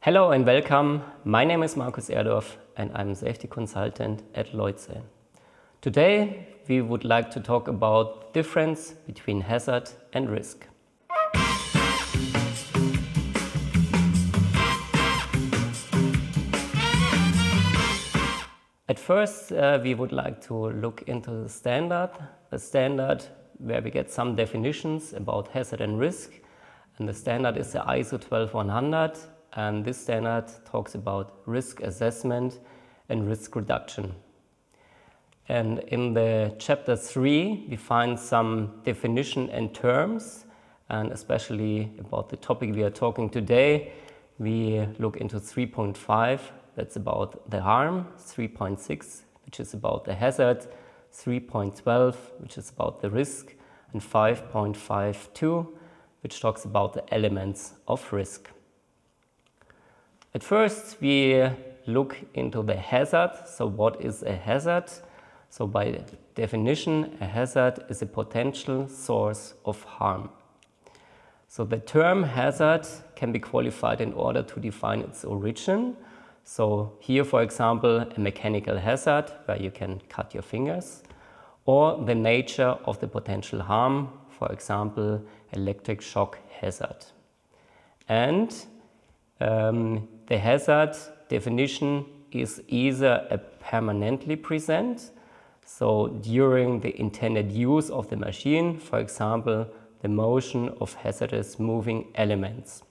Hello and welcome. My name is Markus Erdorf and I'm a safety consultant at Leuze. Today we would like to talk about the difference between hazard and risk. At first we would like to look into the standard where we get some definitions about hazard and risk, and the standard is the ISO 12100. And this standard talks about risk assessment and risk reduction. And in the chapter 3, we find some definition and terms, and especially about the topic we are talking today, we look into 3.5, that's about the harm, 3.6, which is about the hazard, 3.12, which is about the risk, and 5.52, which talks about the elements of risk. At first, we look into the hazard. So what is a hazard? So by definition, a hazard is a potential source of harm. So the term hazard can be qualified in order to define its origin. So here, for example, a mechanical hazard where you can cut your fingers, or the nature of the potential harm, for example, electric shock hazard. And the hazard definition is either a permanently present, so during the intended use of the machine, for example, the motion of hazardous moving elements.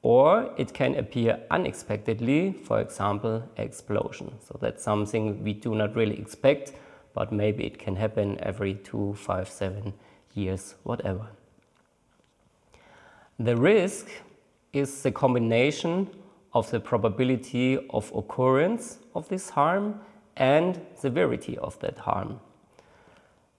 Or it can appear unexpectedly, for example, explosion. So that's something we do not really expect, but maybe it can happen every 2, 5, 7 years, whatever. The risk is the combination of the probability of occurrence of this harm and severity of that harm.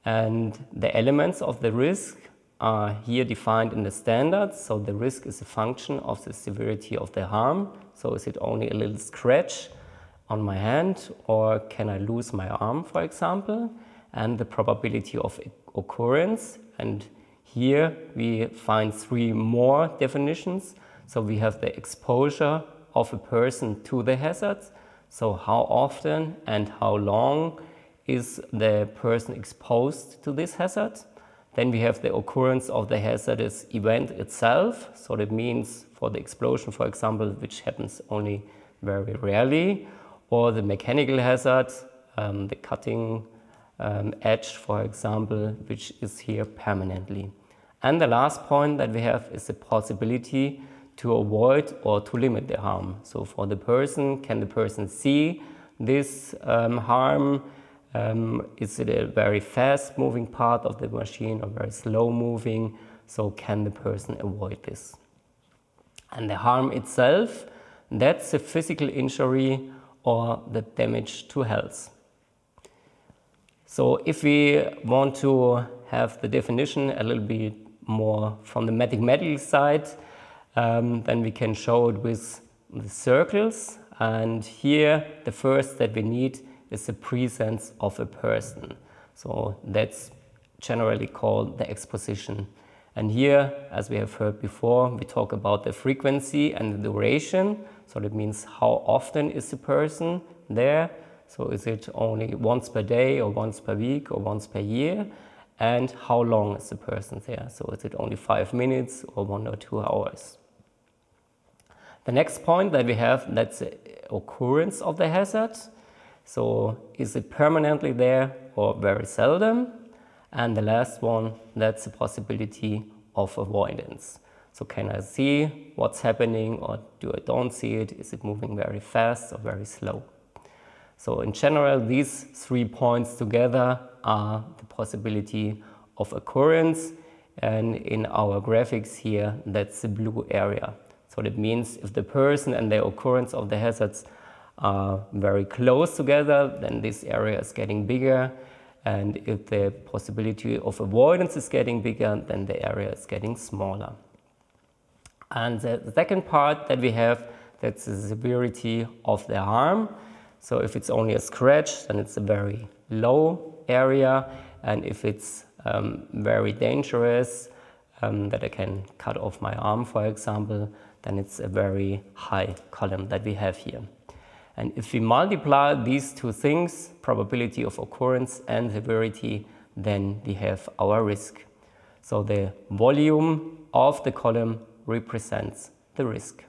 And the elements of the risk are here defined in the standards. So the risk is a function of the severity of the harm. So is it only a little scratch on my hand, or can I lose my arm, for example? And the probability of occurrence. And here we find 3 more definitions. So we have the exposure of a person to the hazard. So how often and how long is the person exposed to this hazard? Then we have the occurrence of the hazardous event itself. So that means for the explosion, for example, which happens only very rarely, or the mechanical hazard, the cutting edge, for example, which is here permanently. And the last point that we have is the possibility to avoid or to limit the harm. So for the person, can the person see this harm? Is it a very fast moving part of the machine or very slow moving? So can the person avoid this? And the harm itself, that's a physical injury or the damage to health. So if we want to have the definition a little bit more from the mathematical side, then we can show it with the circles. And here the first that we need is the presence of a person. So that's generally called the exposition. And here, as we have heard before, we talk about the frequency and the duration. So that means how often is the person there. So is it only once per day or once per week or once per year? And how long is the person there? So is it only 5 minutes or 1 or 2 hours? The next point that we have, that's the occurrence of the hazard. So is it permanently there or very seldom? And the last one, that's the possibility of avoidance. So can I see what's happening, or do I don't see it? Is it moving very fast or very slow? So in general, these 3 points together are the possibility of occurrence. And in our graphics here, that's the blue area. So that means if the person and the occurrence of the hazards are very close together, then this area is getting bigger. And if the possibility of avoidance is getting bigger, then the area is getting smaller. And the second part that we have, that's the severity of the harm. So if it's only a scratch, then it's a very low area. And if it's very dangerous, that I can cut off my arm, for example, then it's a very high column that we have here. And if we multiply these two things, probability of occurrence and severity, then we have our risk. So the volume of the column represents the risk.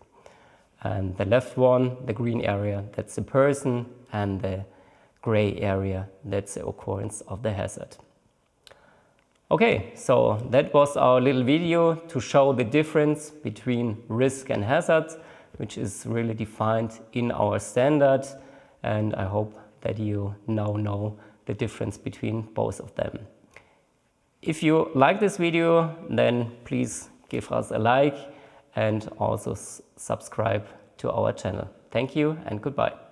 And the left one, the green area, that's the person, and the gray area, that's the occurrence of the hazard. Okay, so that was our little video to show the difference between risk and hazard, which is really defined in our standard, and I hope that you now know the difference between both of them. If you like this video, then please give us a like and also subscribe to our channel. Thank you and goodbye.